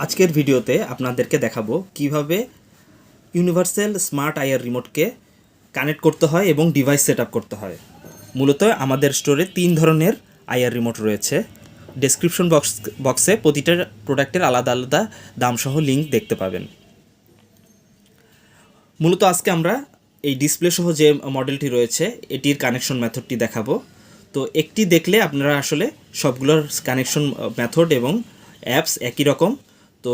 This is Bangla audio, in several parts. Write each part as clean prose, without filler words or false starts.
আজকের ভিডিওতে আপনাদেরকে দেখাবো কিভাবে ইউনিভার্সাল স্মার্ট আইআর রিমোটকে কানেক্ট করতে হয় এবং ডিভাইস সেট আপ করতে হয়। মূলত আমাদের স্টোরে 3 ধরনের আইআর রিমোট রয়েছে। ডেসক্রিপশন বক্সে প্রতিটা প্রোডাক্টের আলাদা আলাদা দামসহ লিঙ্ক দেখতে পাবেন। মূলত আজকে আমরা এই ডিসপ্লে সহ যে মডেলটি রয়েছে এটির কানেকশন মেথডটি দেখাবো। তো একটি দেখলে আপনারা আসলে সবগুলোর কানেকশন মেথড এবং অ্যাপস একই রকম, তো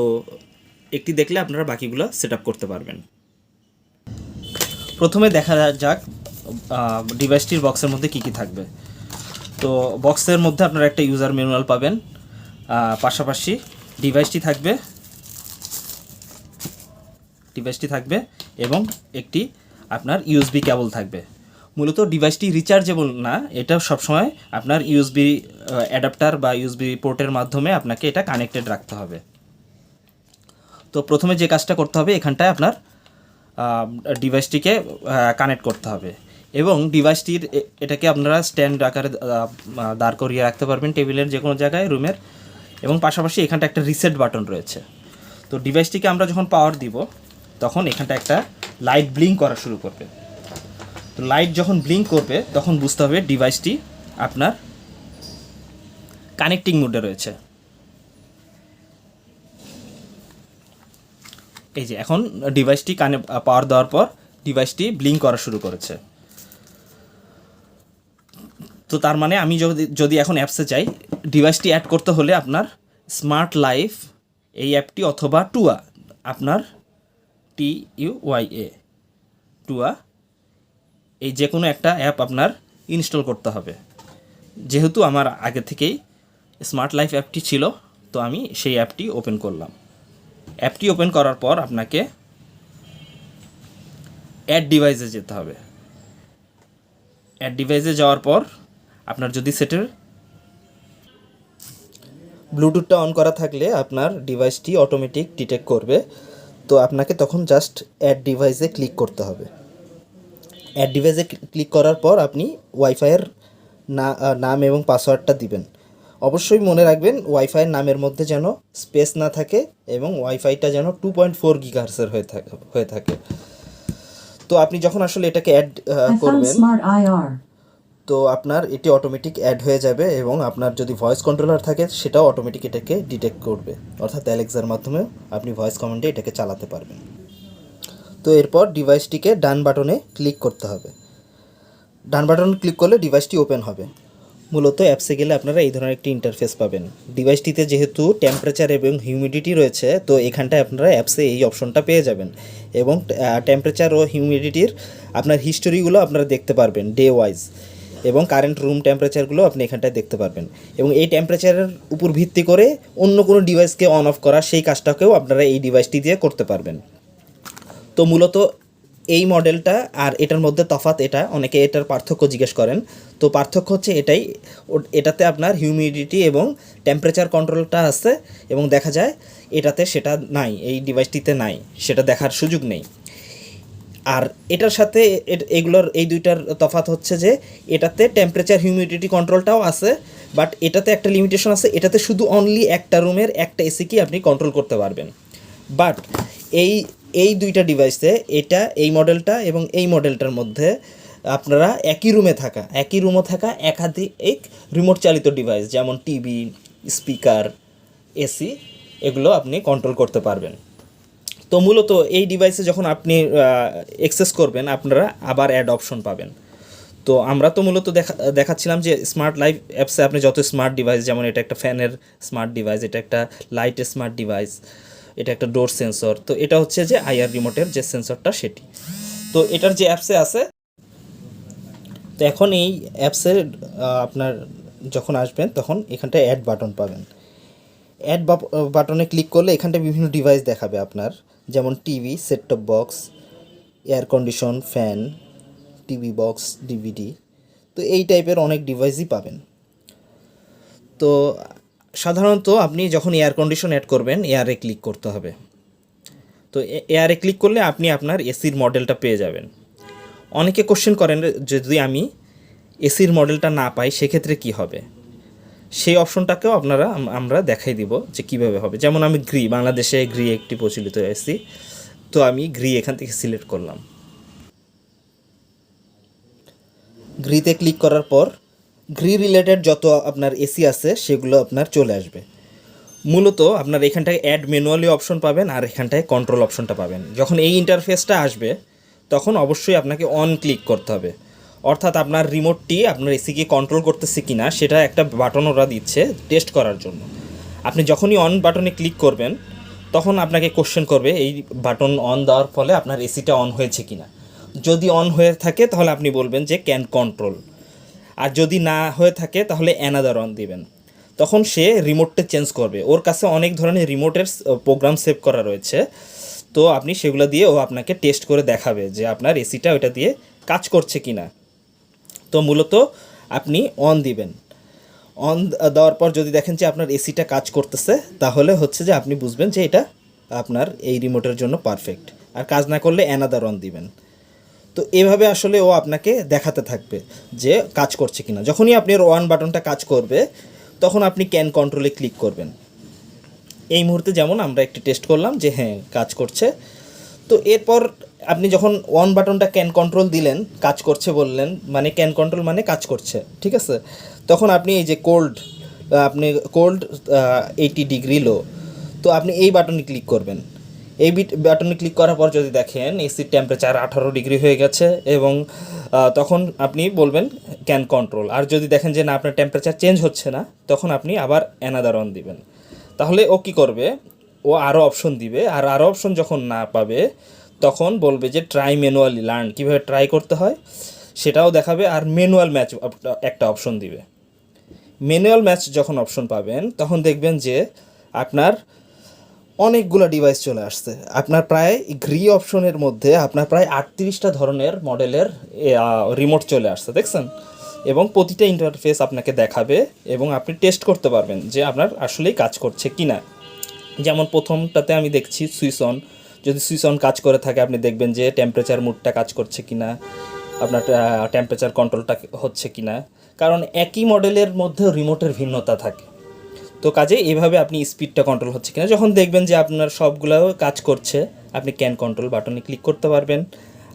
একটি দেখলে আপনারা বাকিগুলো সেট আপ করতে পারবেন। প্রথমে দেখা যাক ডিভাইসটির বক্সের মধ্যে কী কী থাকবে। তো বক্সের মধ্যে আপনারা একটা ইউজার ম্যানুয়াল পাবেন, পাশাপাশি ডিভাইসটি থাকবে এবং একটি আপনার ইউএসবি কেবল থাকবে। মূলত ডিভাইসটি রিচার্জেবল না, এটা সবসময় আপনার ইউএসবি অ্যাডাপ্টার বা ইউএসবি পোর্টের মাধ্যমে আপনাকে এটা কানেক্টেড রাখতে হবে। তো প্রথমে যে কাজটা করতে হবে, এখানটায় আপনার ডিভাইসটিকে কানেক্ট করতে হবে এবং ডিভাইসটির এটাকে আপনারা স্ট্যান্ড আকারে দাঁড় করিয়ে রাখতে পারবেন টেবিলের যে কোনো জায়গায় রুমের, এবং পাশাপাশি এখানটা একটা রিসেট বাটন রয়েছে। তো ডিভাইসটিকে আমরা যখন পাওয়ার দিব তখন এখানটা একটা লাইট ব্লিঙ্ক করা শুরু করবে। তো লাইট যখন ব্লিঙ্ক করবে তখন বুঝতে হবে ডিভাইসটি আপনার কানেক্টিং মোডে রয়েছে। এই যে এখন ডিভাইসটি পাওয়ার দেওয়ার পর ডিভাইসটি ব্লিঙ্ক করা শুরু করেছে। তো তার মানে আমি যদি এখন অ্যাপসে যাই, ডিভাইসটি অ্যাড করতে হলে আপনার স্মার্ট লাইফ এই অ্যাপটি অথবা টুয়া, আপনার TUYA টুয়া, এই যে কোনো একটা অ্যাপ আপনার ইনস্টল করতে হবে। যেহেতু আমার আগে থেকেই স্মার্ট লাইফ অ্যাপটি ছিল, তো আমি সেই অ্যাপটি ওপেন করলাম। অ্যাপটি ওপেন করার পর আপনাকে অ্যাড ডিভাইসে যেতে হবে। অ্যাড ডিভাইসে যাওয়ার পর আপনার যদি সেটের ব্লুটুথটা অন করা থাকলে আপনার ডিভাইসটি অটোমেটিক ডিটেক্ট করবে। তো আপনাকে তখন জাস্ট অ্যাড ডিভাইসে ক্লিক করতে হবে। অ্যাড ডিভাইসে ক্লিক করার পর আপনি ওয়াইফাইয়ের নাম এবং পাসওয়ার্ডটা দিবেন। অবশ্যই মনে রাখবেন ওয়াইফাইয়ের নামের মধ্যে যেন স্পেস না থাকে এবং ওয়াইফাইটা যেন 2.4 গিগাহার্টজের হয়ে থাকে। তো আপনি যখন আসলে এটাকে অ্যাড করবেন, তো আপনার এটি অটোমেটিক অ্যাড হয়ে যাবে এবং আপনার যদি ভয়েস কন্ট্রোলার থাকে সেটাও অটোমেটিক এটাকে ডিটেক্ট করবে, অর্থাৎ অ্যালেক্সার মাধ্যমে আপনি ভয়েস কমান্ডে এটাকে চালাতে পারবেন। তো এরপর ডিভাইসটিকে ডান বাটনে ক্লিক করতে হবে। ডান বাটনে ক্লিক করলে ডিভাইসটি ওপেন হবে। মূলত অ্যাপসে গেলে আপনারা এই ধরনের একটি ইন্টারফেস পাবেন। ডিভাইসটিতে যেহেতু টেম্পারেচার এবং হিউমিডিটি রয়েছে, তো এখানটায় আপনারা অ্যাপসে এই অপশনটা পেয়ে যাবেন এবং টেম্পারেচার ও হিউমিডিটির আপনার হিস্টোরিগুলো আপনারা দেখতে পারবেন ডে ওয়াইজ, এবং কারেন্ট রুম টেম্পারেচারগুলো আপনি এখানটায় দেখতে পারবেন। এবং এই টেম্পারেচারের উপর ভিত্তি করে অন্য কোনো ডিভাইসকে অন অফ করা, সেই কাজটাকেও আপনারা এই ডিভাইসটি দিয়ে করতে পারবেন। তো মূলত এই মডেলটা আর এটার মধ্যে তফাৎ এটা, অনেকে এটার পার্থক্য জিজ্ঞেস করেন। তো পার্থক্য হচ্ছে এটাই, এটাতে আপনার হিউমিডিটি এবং টেম্পারেচার কন্ট্রোলটা আছে এবং দেখা যায় এটাতে সেটা নাই, এই ডিভাইসটিতে নাই, সেটা দেখার সুযোগ নেই। আর এটার সাথে এগুলোর এই দুইটার তফাৎ হচ্ছে যে এটাতে টেম্পারেচার হিউমিডিটি কন্ট্রোলটাও আছে, বাট এটাতে একটা লিমিটেশন আছে, এটাতে শুধু অনলি একটা রুমের একটা এসিকে আপনি কন্ট্রোল করতে পারবেন। বাট এই দুইটা ডিভাইসে, এই মডেলটা এবং এই মডেলটার মধ্যে আপনারা একই রুমে থাকা একাধিক রিমোট চালিত ডিভাইস যেমন টিভি, স্পিকার, এসি, এগুলো আপনি কন্ট্রোল করতে পারবেন। তো মূলত এই ডিভাইসে যখন আপনি অ্যাক্সেস করবেন আপনারা আবার অ্যাড অপশন পাবেন। তো আমরা তো মূলত দেখাচ্ছিলাম যে স্মার্ট লাইফ অ্যাপসে আপনি যত স্মার্ট ডিভাইস, যেমন এটা একটা ফ্যানের স্মার্ট ডিভাইস, এটা একটা লাইটের স্মার্ট ডিভাইস, এটা একটা ডোর সেন্সর, তো এটা হচ্ছে যে আইআর রিমোটের যে সেন্সরটা সেটি। তো এটার যে অ্যাপসে আছে, তো এখন এই অ্যাপসে আপনার যখন আসবেন তখন এখানটায় অ্যাড বাটন পাবেন। অ্যাড বাটনে ক্লিক করলে এখানটায় বিভিন্ন ডিভাইস দেখাবে আপনার, যেমন TV, set top box, air condition, fan, TV box, DVD, তো এই টাইপের অনেক ডিভাইসই পাবেন। তো সাধারণত আপনি যখন এয়ার কন্ডিশন অ্যাড করবেন এয়ারে ক্লিক করতে হবে। তো এয়ারে ক্লিক করলে আপনি আপনার এসির মডেলটা পেয়ে যাবেন। অনেকে কোশ্চেন করেন যদি আমি এসির মডেলটা না পাই সেক্ষেত্রে কি হবে। সেই অপশনটাকেও আমরা দেখাই দিব যে কীভাবে হবে। যেমন আমি বাংলাদেশে গ্রি একটি প্রচলিত এসি, তো আমি গ্রি এখান থেকে সিলেক্ট করলাম। গ্রিতে ক্লিক করার পর গ্রি রিলেটেড যত আপনার এসি আছে সেগুলো আপনার চলে আসবে। মূলত আপনার এখানটায় অ্যাড ম্যানুয়ালি অপশন পাবেন আর এখানটায় কন্ট্রোল অপশনটা পাবেন। যখন এই ইন্টারফেসটা আসবে তখন অবশ্যই আপনাকে অন ক্লিক করতে হবে, অর্থাৎ আপনার রিমোটটি আপনার এসিকে কন্ট্রোল করতেছে কি না সেটা একটা বাটন ওরা দিচ্ছে টেস্ট করার জন্য। আপনি যখনই অন বাটনে ক্লিক করবেন তখন আপনাকে কোশ্চেন করবে এই বাটন অন দেওয়ার ফলে আপনার এসিটা অন হয়েছে কি না। যদি অন হয়ে থাকে তাহলে আপনি বলবেন যে ক্যান কন্ট্রোল, আর যদি না হয়ে থাকে তাহলে অ্যানাদার অন দিবেন। তখন সে রিমোটটা চেঞ্জ করবে। ওর কাছে অনেক ধরনের রিমোটের প্রোগ্রাম সেভ করা রয়েছে, তো আপনি সেগুলো দিয়ে ও আপনাকে টেস্ট করে দেখাবে যে আপনার এসিটা ওইটা দিয়ে কাজ করছে কি না। তো মূলত আপনি অন দিবেন। অন দেওয়ার পর যদি দেখেন যে আপনার এসিটা কাজ করতেছে তাহলে হচ্ছে যে আপনি বুঝবেন যে এটা আপনার এই রিমোটের জন্য পারফেক্ট, আর কাজ না করলে অ্যানাদার অন দিবেন। তো এভাবে আসলে ও আপনাকে দেখাতে থাকবে যে কাজ করছে কিনা। যখনই আপনি ওয়ান বাটনটা কাজ করবে তখন আপনি ক্যান কন্ট্রোলে ক্লিক করবেন। এই মুহূর্তে যেমন আমরা একটি টেস্ট করলাম যে হ্যাঁ কাজ করছে। তো এরপর আপনি যখন অন বাটনটা ক্যান কন্ট্রোল দিলেন, কাজ করছে বললেন, মানে ক্যান কন্ট্রোল মানে কাজ করছে, ঠিক আছে। তখন আপনি এই যে আপনি কোল্ড 80 ডিগ্রি লো, তো আপনি এই বাটনে ক্লিক করবেন। এই বাটনে ক্লিক করার পর যদি দেখেন এসির টেম্পারেচার 18 ডিগ্রি হয়ে গেছে এবং তখন আপনি বলবেন ক্যান কন্ট্রোল। আর যদি দেখেন যে না আপনার টেম্পারেচার চেঞ্জ হচ্ছে না তখন আপনি আবার অ্যানাদার অন দিবেন। তাহলে ও কী করবে, ও আরও অপশন দিবে, আর আরও অপশন যখন না পাবে তখন বলবে যে ট্রাই ম্যানুয়ালি লার্ন, কীভাবে ট্রাই করতে হয় সেটাও দেখাবে, আর ম্যানুয়াল ম্যাচ একটা অপশন দিবে। ম্যানুয়াল ম্যাচ যখন অপশন পাবেন তখন দেখবেন যে আপনার অনেকগুলো ডিভাইস চলে আসছে। আপনার প্রায় গ্রি অপশনের মধ্যে আপনার প্রায় 38টা ধরনের মডেলের রিমোট চলে আসছে, দেখছেন। এবং প্রতিটা ইন্টারফেস আপনাকে দেখাবে এবং আপনি টেস্ট করতে পারবেন যে আপনার আসলেই কাজ করছে কি না। যেমন প্রথমটাতে আমি দেখছি সুইচ অন, যদি সুইচ অন কাজ করে থাকে আপনি দেখবেন যে টেম্পারেচার মুডটা কাজ করছে কি না, আপনার টেম্পারেচার কন্ট্রোলটা হচ্ছে কি না, কারণ একই মডেলের মধ্যেও রিমোটের ভিন্নতা থাকে। তো কাজে এভাবে আপনি স্পিডটা কন্ট্রোল হচ্ছে কিনা যখন দেখবেন যে আপনার সবগুলো কাজ করছে আপনি ক্যান কন্ট্রোল বাটনে ক্লিক করতে পারবেন।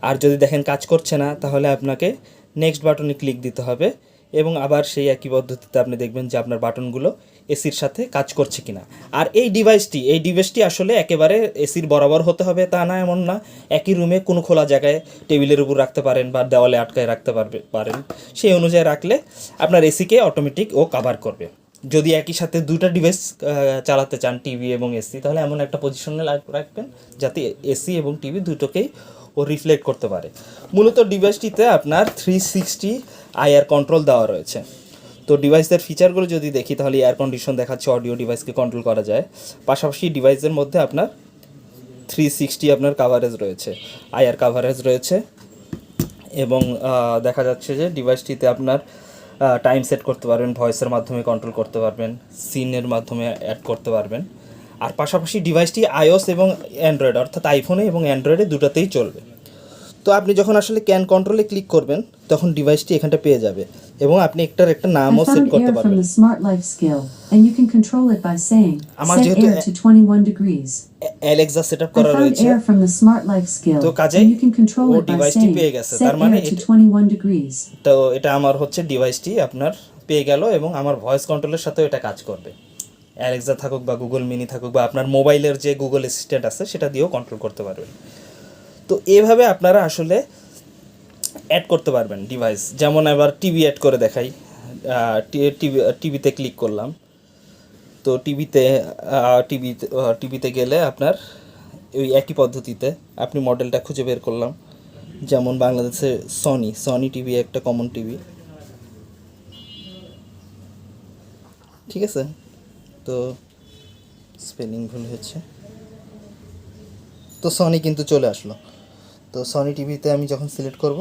আর যদি দেখেন কাজ করছে না তাহলে আপনাকে নেক্সট বাটনে ক্লিক দিতে হবে এবং আবার সেই একই পদ্ধতিতে আপনি দেখবেন যে আপনার বাটনগুলো এসির সাথে কাজ করছে কিনা। আর এই ডিভাইসটি আসলে একেবারে এসির বরাবর হতে হবে তা না, এমন না। একই রুমে কোনো খোলা জায়গায় টেবিলের উপর রাখতে পারেন বা দেওয়ালে আটকায় রাখতে পারেন, সেই অনুযায়ী রাখলে আপনার এসিকে অটোমেটিক ও কভার করবে। যদি একই সাথে দুইটা ডিভাইস চালাতে চান, টিভি এবং এসি, তাহলে এমন একটা পজিশনে রাখবেন যাতে এসি এবং টিভি দুটোকেই ও রিফ্লেক্ট করতে পারে। মূলত ডিভাইসটিতে আপনার 360 আইআর কন্ট্রোল দেওয়া রয়েছে। তো ডিভাইসের ফিচারগুলো যদি দেখি তাহলে এয়ার কন্ডিশন দেখাচ্ছে, অডিও ডিভাইসকে কন্ট্রোল করা যায়। পাশাপাশি ডিভাইসের মধ্যে আপনার 360 আপনার কাভারেজ রয়েছে, আইআর কাভারেজ রয়েছে। এবং দেখা যাচ্ছে যে ডিভাইসটিতে আপনার টাইম সেট করতে পারবেন, ভয়েসের মাধ্যমে কন্ট্রোল করতে পারবেন, সিনের মাধ্যমে অ্যাড করতে পারবেন। আর পাশাপাশি ডিভাইসটি আইওএস এবং অ্যান্ড্রয়েড, অর্থাৎ আইফোনে এবং অ্যান্ড্রয়েডে দুটোতেই চলবে। তো আপনি যখন আসলে ক্যান কন্ট্রোলে ক্লিক করবেন তখন ডিভাইসটি এখানটা পেয়ে যাবে এবং আপনি একটা নামও সেট করতে পারবেন। আমার যেহেতু অ্যালেক্সা সেটআপ করা রয়েছে তো কাজেই ও ডিভাইসটি পেয়ে গেছে, তার মানে তো এটা আমার হচ্ছে ডিভাইসটি আপনার পেয়ে গেল এবং আমার ভয়েস কন্ট্রোলের সাথেও এটা কাজ করবে। অ্যালেক্সা থাকুক বা গুগল মিনি থাকুক বা আপনার মোবাইলের যে গুগল অ্যাসিস্ট্যান্ট আছে সেটা দিয়েও কন্ট্রোল করতে পারবেন। তো এভাবে আপনারা আসলে অ্যাড করতে পারবেন ডিভাইস। যেমন এবার টিভি অ্যাড করে দেখাই। টিভিতে ক্লিক করলাম, তো টিভিতে গেলে আপনার ওই একই পদ্ধতিতে আপনি মডেলটা খুঁজে বের করলাম। যেমন বাংলাদেশে সনি টিভি একটা কমন টিভি, ঠিক আছে। তো স্পেলিং ভুল হচ্ছে, তো সনি কিন্তু চলে আসলো। তো সনি টিভিতে আমি যখন সিলেক্ট করব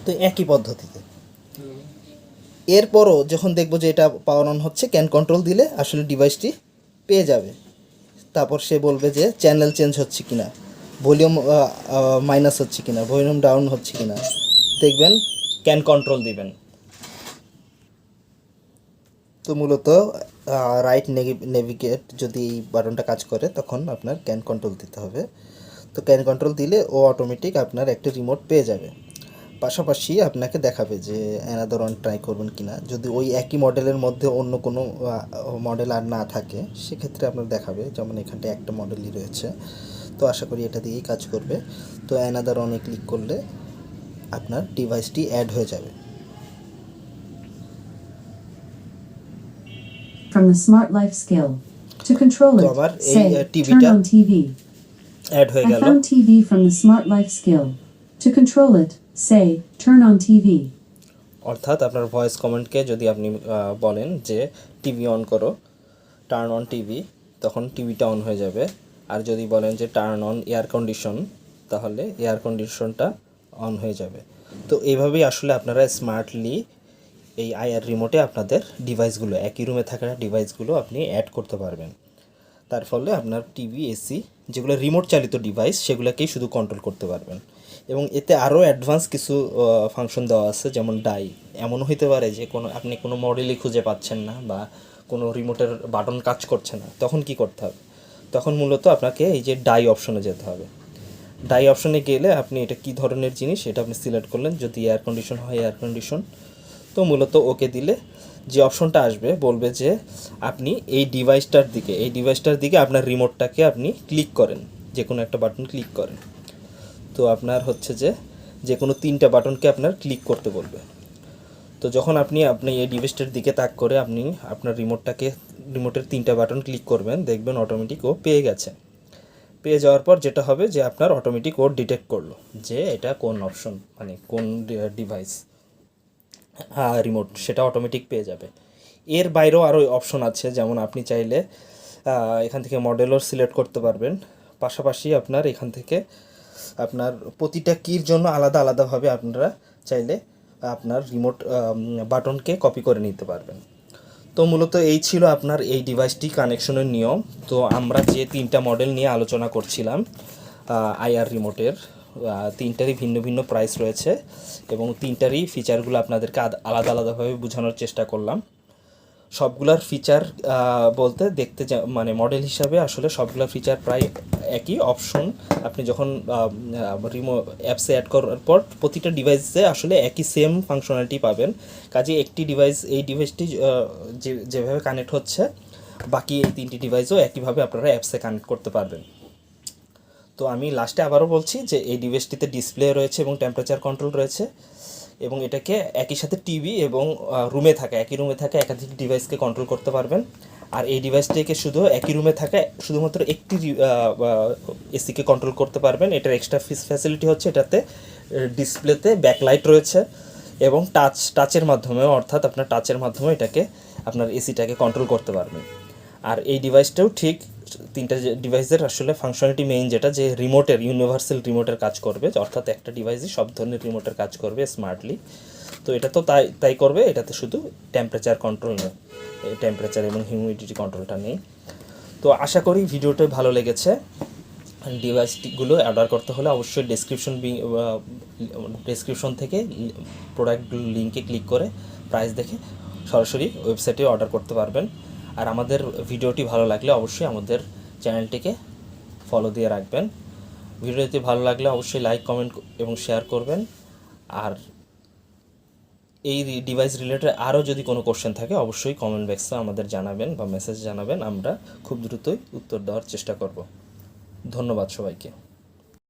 তো একই পদ্ধতিতে, এরপরও যখন দেখব যে এটা পাওয়ার অন হচ্ছে ক্যান কন্ট্রোল দিলে আসলে ডিভাইসটি পেয়ে যাবে। তারপর সে বলবে যে চ্যানেল চেঞ্জ হচ্ছে কিনা, ভলিউম মাইনাস হচ্ছে কিনা, ভলিউম ডাউন হচ্ছে কিনা, দেখবেন ক্যান কন্ট্রোল দিবেন। তো মূলত রাইট নেভিগেট যদি এই বাটনটা কাজ করে তখন আপনার ক্যান কন্ট্রোল দিতে হবে। তো ক্যান কন্ট্রোল দিলে ও অটোমেটিক আপনার একটা রিমোট পেয়ে যাবে। পাশাপাশি আপনাকে দেখাবে যে অ্যানাদার ওয়ান ট্রাই করবেন কি না। যদি ওই একই মডেলের মধ্যে অন্য কোনো মডেল আর না থাকে সেক্ষেত্রে আপনার দেখাবে, যেমন এখানটায় একটা মডেলই রয়েছে। তো আশা করি এটা দিয়েই কাজ করবে। তো অ্যানাদার ওয়ানে ক্লিক করলে আপনার ডিভাইসটি অ্যাড হয়ে যাবে। From the Smart Life skill. To control তো it, আমার এই say, turn টিভিটা on TV. অ্যাড হয়ে I গেল। found TV from the Smart Life skill. To control it, say, turn on TV. অর্থাৎ আপনার ভয়েস কমান্ডকে যদি আপনি বলেন যে টিভি অন করো, টার্ন অন টিভি, তখন টিভিটা অন হয়ে যাবে। আর যদি বলেন যে টার্ন অন এয়ার কন্ডিশন, তাহলে এয়ার কন্ডিশনটা অন হয়ে যাবে। তো এইভাবেই আসলে আপনারা স্মার্টলি এই আইআর রিমোটে আপনাদের ডিভাইসগুলো, একই রুমে থাকা ডিভাইসগুলো আপনি অ্যাড করতে পারবেন। তার ফলে আপনার টিভি, এসি যেগুলো রিমোট চালিত ডিভাইস সেগুলোকেই শুধু কন্ট্রোল করতে পারবেন। এবং এতে আরও অ্যাডভান্স কিছু ফাংশন দেওয়া আছে, যেমন ডাই। এমনও হতে পারে যে আপনি কোনো মডেলই খুঁজে পাচ্ছেন না বা কোনো রিমোটের বাটন কাজ করছে না, তখন কি করতে হবে? তখন মূলত আপনাকে এই যে ডাই অপশনে যেতে হবে। ডাই অপশনে গেলে আপনি এটা কী ধরনের জিনিস এটা আপনি সিলেক্ট করলেন। যদি এয়ার কন্ডিশন হয় এয়ার কন্ডিশন, তো মূলত ওকে দিলে যে অপশনটা আসবে বলবে যে আপনি এই ডিভাইসটার দিকে আপনার রিমোটটাকে আপনি ক্লিক করেন, যে কোনো একটা বাটন ক্লিক করেন। তো আপনার হচ্ছে যে কোনো 3টা বাটনকে আপনার ক্লিক করতে বলবে। তো যখন আপনি এই ডিভাইসটার দিকে তাক করে আপনি আপনার রিমোটের 3টা বাটন ক্লিক করবেন, দেখবেন অটোমেটিক ও পেয়ে গেছে। পেয়ে যাওয়ার পর যেটা হবে যে আপনার অটোমেটিক ও ডিটেক্ট করলো যে এটা কোন অপশন, মানে কোন ডিভাইস রিমোট, সেটা অটোমেটিক পেয়ে যাবে। এর বাইরেও আরও অপশন আছে, যেমন আপনি চাইলে এখান থেকে মডেলও সিলেক্ট করতে পারবেন। পাশাপাশি আপনার এখান থেকে আপনার প্রতিটা কির জন্য আলাদা আলাদাভাবে আপনারা চাইলে আপনার রিমোট বাটনকে কপি করে নিতে পারবেন। তো মূলত এই ছিল আপনার এই ডিভাইসটি কানেকশনের নিয়ম। তো আমরা যে 3টা মডেল নিয়ে আলোচনা করছিলাম আইআর রিমোটের, 3টারই ভিন্ন ভিন্ন প্রাইস রয়েছে এবং 3টারই ফিচারগুলো আপনাদেরকে আলাদা আলাদাভাবে বোঝানোর চেষ্টা করলাম। সবগুলার ফিচার বলতে দেখতে মানে মডেল হিসাবে আসলে সবগুলোর ফিচার প্রায় একই। অপশন আপনি যখন অ্যাপসে অ্যাড করার পর প্রতিটা ডিভাইসে আসলে একই সেম ফাংশনালিটি পাবেন। কাজে একটি এই ডিভাইসটি যেভাবে কানেক্ট হচ্ছে, বাকি এই 3টি ডিভাইসও একইভাবে আপনারা অ্যাপসে কানেক্ট করতে পারবেন। তো আমি লাস্টে আবারও বলছি যে এই ডিভাইসটিতে ডিসপ্লে রয়েছে এবং টেম্পারেচার কন্ট্রোল রয়েছে, এবং এটাকে একই সাথে টিভি এবং একই রুমে থাকা একাধিক ডিভাইসকে কন্ট্রোল করতে পারবেন। আর এই ডিভাইসটিকে শুধু একই রুমে থাকা শুধুমাত্র একটি এসিকে কন্ট্রোল করতে পারবেন। এটার এক্সট্রা ফ্যাসিলিটি হচ্ছে এটাতে ডিসপ্লেতে ব্যাকলাইট রয়েছে এবং টাচের মাধ্যমে, অর্থাৎ আপনার টাচের মাধ্যমে এটাকে আপনার এসিটাকে কন্ট্রোল করতে পারবেন। আর এই ডিভাইসটাও ঠিক 3টা ডিভাইসের আসলে ফাংশনালিটি মেইন, যেটা যে ইউনিভার্সাল রিমোটের কাজ করবে, অর্থাৎ একটা ডিভাইসই সব ধরনের রিমোটের কাজ করবে স্মার্টলি। তো এটা তো তাই করবে, এটাতে শুধু টেম্পারেচার কন্ট্রোল নেই, টেম্পারেচার এবং হিউমিডিটি কন্ট্রোলটা নেই। তো আশা করি ভিডিওটা ভালো লেগেছে। ডিভাইসগুলো অর্ডার করতে হলে অবশ্যই ডেসক্রিপশন থেকে প্রোডাক্ট লিঙ্কে ক্লিক করে প্রাইস দেখে সরাসরি ওয়েবসাইটে অর্ডার করতে পারবেন। আর আমাদের ভিডিওটি ভালো লাগলে অবশ্যই আমাদের চ্যানেলটিকে ফলো দিয়ে রাখবেন। ভিডিওটি ভালো লাগলে অবশ্যই লাইক, কমেন্ট এবং শেয়ার করবেন। আর এই ডিভাইস রিলেটেড আরও যদি কোনো কোশ্চেন থাকে অবশ্যই কমেন্ট বক্সে আমাদের জানাবেন বা মেসেজ জানাবেন, আমরা খুব দ্রুতই উত্তর দেওয়ার চেষ্টা করব। ধন্যবাদ সবাইকে।